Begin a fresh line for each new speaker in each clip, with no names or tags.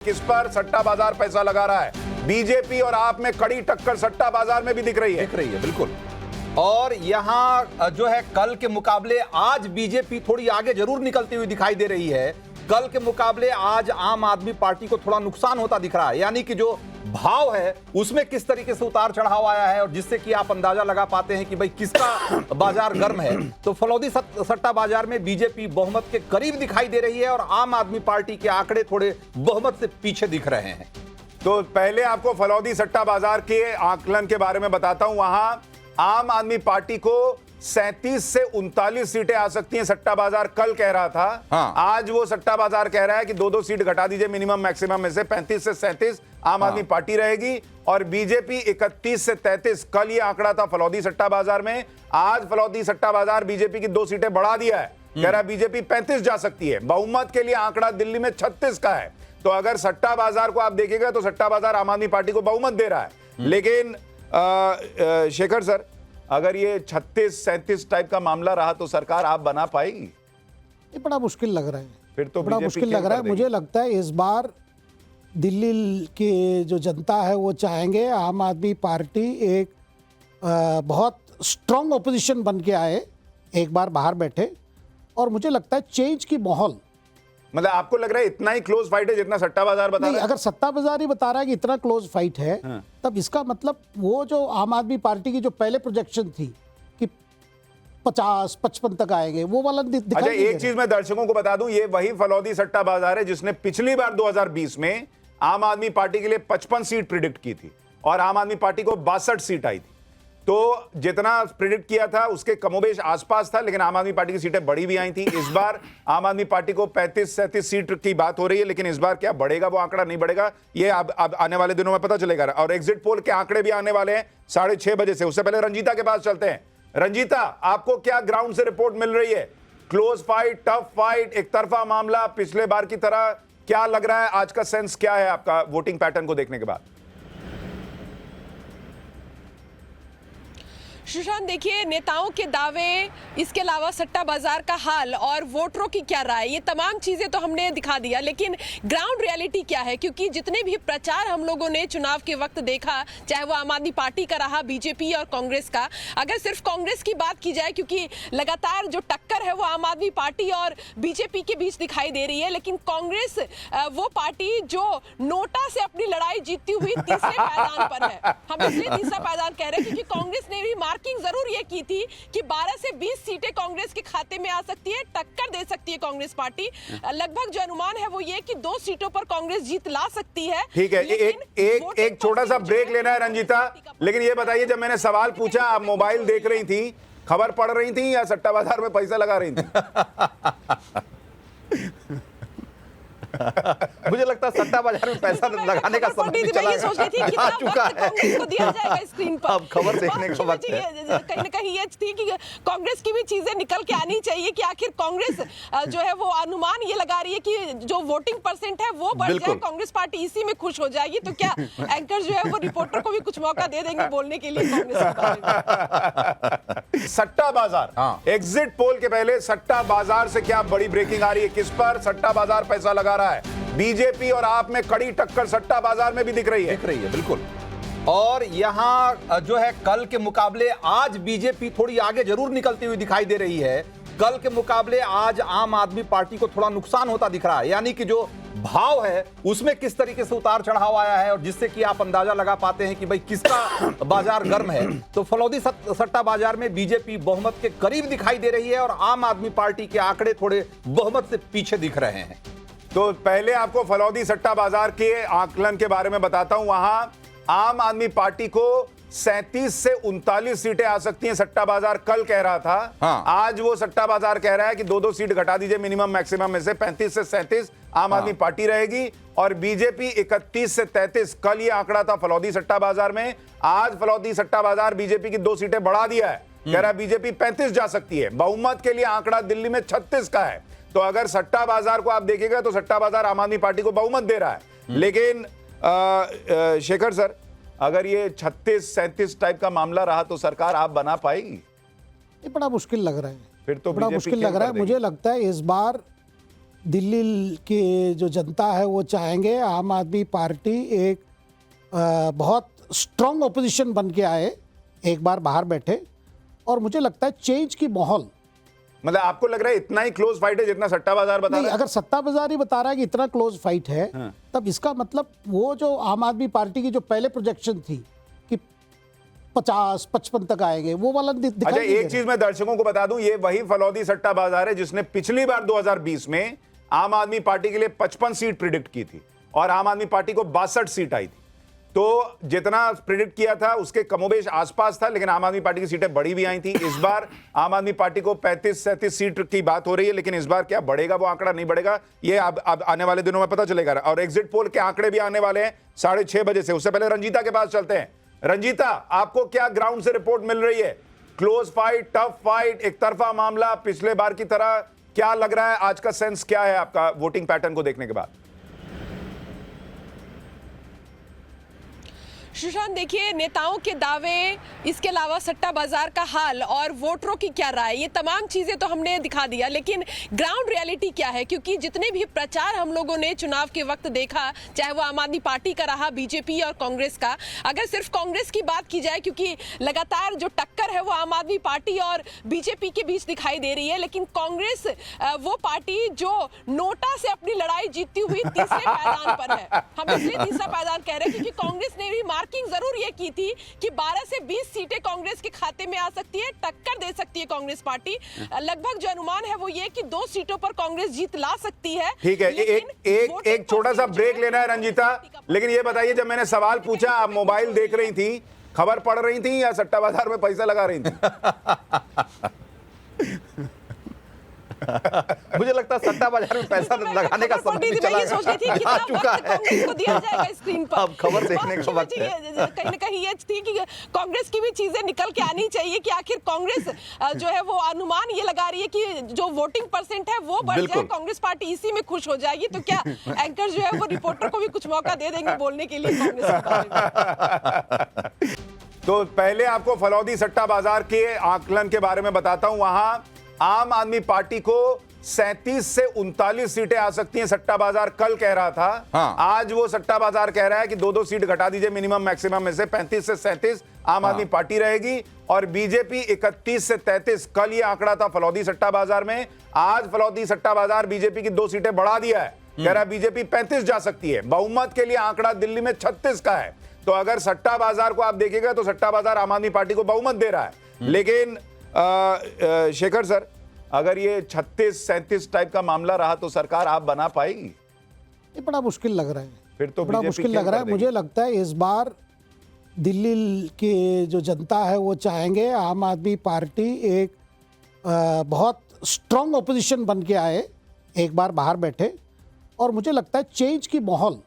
किस पर सट्टा बाजार पैसा लगा रहा है। बीजेपी और आप में कड़ी टक्कर सट्टा बाजार में भी दिख रही है
बिल्कुल। और यहां जो है कल के मुकाबले आज बीजेपी थोड़ी आगे जरूर निकलती हुई दिखाई दे रही है। कल के मुकाबले आज आम आदमी पार्टी को थोड़ा नुकसान होता दिख रहा है, यानी कि जो भाव है उसमें किस तरीके से उतार चढ़ाव आया है और जिससे कि आप अंदाजा लगा पाते हैं कि भाई किसका बाजार गर्म है। तो फलौदी सट्टा बाजार में बीजेपी बहुमत के करीब दिखाई दे रही है और आम आदमी पार्टी के आंकड़े थोड़े बहुमत से पीछे दिख रहे हैं।
तो पहले आपको फलौदी सट्टा बाजार के आकलन के बारे में बताता हूं। वहां आम आदमी पार्टी को 37 से 39 सीटें आ सकती हैं, सट्टा बाजार कल कह रहा था।
हाँ।
आज वो सट्टा बाजार कह रहा है कि 2-2 सीट घटा दीजिए मिनिमम मैक्सिमम में से 35 से 37 आम आदमी पार्टी रहेगी और बीजेपी 31 से 33। कल ये आंकड़ा था फलौदी सट्टा बाजार में। आज फलौदी सट्टा बाजार बीजेपी की 2 सीटें बढ़ा दिया है, कह रहा है बीजेपी 35 जा सकती है। बहुमत के लिए आंकड़ा दिल्ली में 36 का है। तो अगर सट्टा बाजार को आप देखिएगा तो सट्टा बाजार आम आदमी पार्टी को बहुमत दे रहा है। लेकिन शेखर सर, अगर ये 36-37 टाइप का मामला रहा तो सरकार आप बना पाएगी?
ये बड़ा मुश्किल लग रहा है।
फिर तो
बड़ा मुश्किल लग रहा है। मुझे लगता है इस बार दिल्ली की जो जनता है वो चाहेंगे आम आदमी पार्टी एक बहुत स्ट्रांग ओपोजिशन बन के आए, एक बार बाहर बैठे। और मुझे लगता है चेंज की माहौल,
मतलब आपको लग रहा है इतना ही क्लोज फाइट है जितना सट्टा बाजार बता रहा है?
अगर सट्टा बाजार ही बता रहा है कि इतना क्लोज फाइट है, तब इसका मतलब वो जो आम आदमी पार्टी की जो पहले प्रोजेक्शन थी कि 50-55 तक आएंगे, वो वाला दिखाई
अच्छा,
नहीं
एक चीज मैं दर्शकों को बता दूं, ये वही फलौदी सट्टा बाजार है जिसने पिछली बार 2020 में आम आदमी पार्टी के लिए 55 सीट प्रिडिक्ट की थी और आम आदमी पार्टी को 62 सीट आई थी। तो जितना प्रिडिक्ट किया था उसके कमोबेश आसपास था, लेकिन आम आदमी पार्टी की सीटें बड़ी भी आई थी। इस बार आम आदमी पार्टी को 35-37 सीट की बात हो रही है, लेकिन इस बार क्या बढ़ेगा वो आंकड़ा नहीं बढ़ेगा, ये अब आने वाले दिनों में पता चलेगा। और एग्जिट पोल के आंकड़े भी आने वाले हैं 6:30 बजे से। उससे पहले रंजीता के पास चलते हैं। रंजीता, आपको क्या ग्राउंड से रिपोर्ट मिल रही है? क्लोज फाइट, टफ फाइट, एक तरफा मामला, पिछले बार की तरह? क्या लग रहा है, आज का सेंस क्या है आपका वोटिंग पैटर्न को देखने के बाद?
सुशांत, देखिए, नेताओं के दावे, इसके अलावा सट्टा बाजार का हाल और वोटरों की क्या राय, ये तमाम चीजें तो हमने दिखा दिया, लेकिन ग्राउंड रियलिटी क्या है? क्योंकि जितने भी प्रचार हम लोगों ने चुनाव के वक्त देखा, चाहे वो आम आदमी पार्टी का रहा, बीजेपी और कांग्रेस का, अगर सिर्फ कांग्रेस की बात की जाए, क्योंकि लगातार जो टक्कर है वो आम आदमी पार्टी और बीजेपी के बीच दिखाई दे रही है, लेकिन कांग्रेस वो पार्टी जो नोटा से अपनी लड़ाई जीतती हुई तीसरे पायदान पर है। हम इसलिए तीसरा पायदान कह रहे हैं क्योंकि कांग्रेस ने भी मार्किंग जरूर ये की थी कि 12 से 20 सीटें कांग्रेस के खाते में आ सकती है, टक्कर दे सकती है कांग्रेस पार्टी। लगभग जो अनुमान है वो ये कि 2 सीटों पर कांग्रेस जीत ला सकती है।
ठीक है, एक छोटा सा ब्रेक लेना है रंजीता, लेकिन ये बताइए, जब मैंने सवाल पूछा आप मोबाइल देख रही थी, खबर पढ़ रही थी या सट्टा बाजार में पैसा लगा रही थी?
मुझे लगता है सट्टा बाजार में पैसा लगाने का समय चला चुका है।
दिया जाएगा स्क्रीन पर।
अब खबर देखने का वक्त है।
कहीं ना कहीं ये थी कि कांग्रेस की भी चीजें निकल के आनी चाहिए कि आखिर कांग्रेस जो है वो अनुमान ये लगा रही है कि जो वोटिंग परसेंट है वो बढ़ जाए, कांग्रेस पार्टी इसी में खुश हो जाएगी। तो क्या एंकर जो है वो रिपोर्टर को भी कुछ मौका दे देंगे बोलने के लिए कांग्रेस के बारे में?
सट्टा बाजार, एग्जिट पोल के पहले सट्टा बाजार से क्या बड़ी ब्रेकिंग आ रही है? किस पर सट्टा बाजार पैसा लगा रहा है? बीजेपी और आप में कड़ी टक्कर सट्टा बाजार में भी दिख रही है
बिल्कुल। और यहां जो है कल के मुकाबले आज बीजेपी थोड़ी आगे जरूर निकलती हुई दिखाई दे रही है। कल के मुकाबले आज आम आदमी पार्टी को थोड़ा नुकसान होता दिख रहा है, यानी कि जो भाव है उसमें किस तरीके से उतार चढ़ाव आया है और जिससे कि आप अंदाजा लगा पाते हैं कि भाई किसका बाजार गर्म है। तो फलौदी सट्टा बाजार में बीजेपी बहुमत के करीब दिखाई दे रही है और आम आदमी पार्टी के आंकड़े थोड़े बहुमत से पीछे दिख रहे हैं।
तो पहले आपको फलौदी सट्टा बाजार के आकलन के बारे में बताता हूं। वहां आम आदमी पार्टी को 37 से 39 सीटें आ सकती हैं, सट्टा बाजार कल कह रहा था। आज वो सट्टा बाजार कह रहा है कि 2-2 सीट घटा दीजिए मिनिमम मैक्सिमम में से 35 से 37 आम आदमी पार्टी रहेगी और बीजेपी 31 से 33। कल ये आंकड़ा था फलौदी सट्टा बाजार में। आज फलौदी सट्टा बाजार बीजेपी की 2 सीटें बढ़ा दिया है, कह रहा है बीजेपी 35 जा सकती है। बहुमत के लिए आंकड़ा दिल्ली में 36 का है। तो अगर सट्टा बाजार को आप देखिएगा तो सट्टा बाजार आम आदमी पार्टी को बहुमत दे रहा है। लेकिन शेखर सर, अगर ये 36-37 टाइप का मामला रहा तो सरकार आप बना पाएगी?
ये बड़ा मुश्किल लग रहा है।
फिर तो
बड़ा मुश्किल लग रहा है। मुझे लगता है इस बार दिल्ली की जो जनता है वो चाहेंगे आम आदमी पार्टी एक बहुत स्ट्रांग ओपोजिशन बन के आए, एक बार बाहर बैठे, और मुझे लगता है चेंज की माहौल।
मतलब आपको लग रहा है इतना ही क्लोज फाइट है जितना सट्टा बाजार बता
नहीं,
रहा है?
अगर सत्ता बाजार ही बता रहा है कि इतना क्लोज फाइट है, तब इसका मतलब वो जो आम आदमी पार्टी की जो पहले प्रोजेक्शन थी कि 50-55 तक आएंगे, वो वाला दिखाई
अच्छा,
नहीं दे
एक
रहा।
चीज मैं दर्शकों को बता दूं, ये वही फलौदी सट्टा बाजार है जिसने पिछली बार 2020 में आम आदमी पार्टी के लिए 55 सीट प्रिडिक्ट की थी और आम आदमी पार्टी को 62 सीट आई थी। तो जितना प्रिडिक्ट किया था उसके कमोबेश आसपास था, लेकिन आम आदमी पार्टी की सीटें बड़ी भी आई थी। इस बार आम आदमी पार्टी को 35-37 सीट की बात हो रही है, लेकिन इस बार क्या बढ़ेगा वो आंकड़ा, नहीं बढ़ेगा, ये अब आने वाले दिनों में पता चलेगा। और एग्जिट पोल के आंकड़े भी आने वाले हैं 6:30 बजे से। उससे पहले रंजीता के पास चलते हैं। रंजीता, आपको क्या ग्राउंड से रिपोर्ट मिल रही है? क्लोज फाइट, टफ फाइट, एक तरफा मामला, पिछले बार की तरह? क्या लग रहा है, आज का सेंस क्या है आपका वोटिंग पैटर्न को देखने के बाद?
सुशांत, देखिए, नेताओं के दावे, इसके अलावा सट्टा बाजार का हाल और वोटरों की क्या राय, ये तमाम चीजें तो हमने दिखा दिया, लेकिन ग्राउंड रियलिटी क्या है? क्योंकि जितने भी प्रचार हम लोगों ने चुनाव के वक्त देखा, चाहे वो आम आदमी पार्टी का रहा, बीजेपी और कांग्रेस का, अगर सिर्फ कांग्रेस की बात की जाए, क्योंकि लगातार जो टक्कर है वो आम आदमी पार्टी और बीजेपी के बीच दिखाई दे रही है, लेकिन कांग्रेस वो पार्टी जो नोटा से अपनी लड़ाई जीतती हुई तीसरे पायदान पर है। हम इसलिए तीसरा पायदान कह रहे हैं क्योंकि कांग्रेस ने भी मार्किंग जरूर ये की थी कि 12 से 20 सीटें कांग्रेस के खाते में आ सकती है, टक्कर दे सकती है कांग्रेस पार्टी। लगभग जो अनुमान है वो ये कि 2 सीटों पर कांग्रेस जीत ला सकती है।
ठीक है, एक छोटा सा ब्रेक लेना है रंजीता, लेकिन ये बताइए, जब मैंने सवाल पूछा आप मोबाइल देख रही थी, खबर पढ़ रही थी या सट्टा बाजार में पैसा लगा रही थी?
मुझे लगता है सट्टा बाजार में पैसा लगाने का समय चला जा चुका है।
को दिया जाएगा स्क्रीन पर।
अब खबर देखने का वक्त है।
कहीं ना कहीं ये थी कि कांग्रेस की भी चीजें निकल के आनी चाहिए कि आखिर कांग्रेस जो है वो अनुमान ये लगा रही है कि जो वोटिंग परसेंट है वो बढ़ जाए, कांग्रेस पार्टी इसी में खुश हो जाएगी। तो क्या एंकर जो है वो रिपोर्टर को भी कुछ मौका दे देंगे बोलने के लिए कांग्रेस के बारे में?
तो पहले आपको फलौदी सट्टा बाजार के आकलन के बारे में बताता हूं। वहां आम आदमी पार्टी को 37 से 39 सीटें आ सकती हैं, सट्टा बाजार कल कह रहा था। आज वो सट्टा बाजार कह रहा है कि 2-2 सीट घटा दीजिए मिनिमम मैक्सिमम में से, 35 से 37 आम आदमी पार्टी रहेगी और बीजेपी 31 से 33। कल ये आंकड़ा था फलौदी सट्टा बाजार में। आज फलौदी सट्टा बाजार बीजेपी की 2 सीटें बढ़ा दिया है, कह रहा है बीजेपी 35 जा सकती है। बहुमत के लिए आंकड़ा दिल्ली में 36 का है। तो अगर सट्टा बाजार को आप देखिएगा तो सट्टा बाजार आम आदमी पार्टी को बहुमत दे रहा है। लेकिन शेखर सर, अगर ये 36-37 टाइप का मामला रहा तो सरकार आप बना पाएगी?
ये बड़ा मुश्किल लग रहा है,
फिर तो
बड़ा मुश्किल लग रहा है। मुझे लगता है इस बार दिल्ली की जो जनता है वो चाहेंगे आम आदमी पार्टी एक बहुत स्ट्रांग ओपोजिशन बन के आए, एक बार बाहर बैठे, और मुझे लगता है चेंज की माहौल।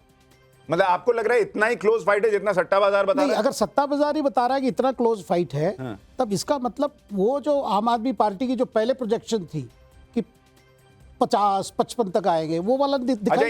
मतलब आपको लग रहा है इतना ही क्लोज फाइट है जितना सट्टा बाजार बता रहा है?
अगर सत्ता बाजार ही बता रहा है कि इतना क्लोज फाइट है, तब इसका मतलब वो जो आम आदमी पार्टी की जो पहले प्रोजेक्शन थी कि 50-55 तक आएंगे, वो वाला दिखाई नहीं दे रहा।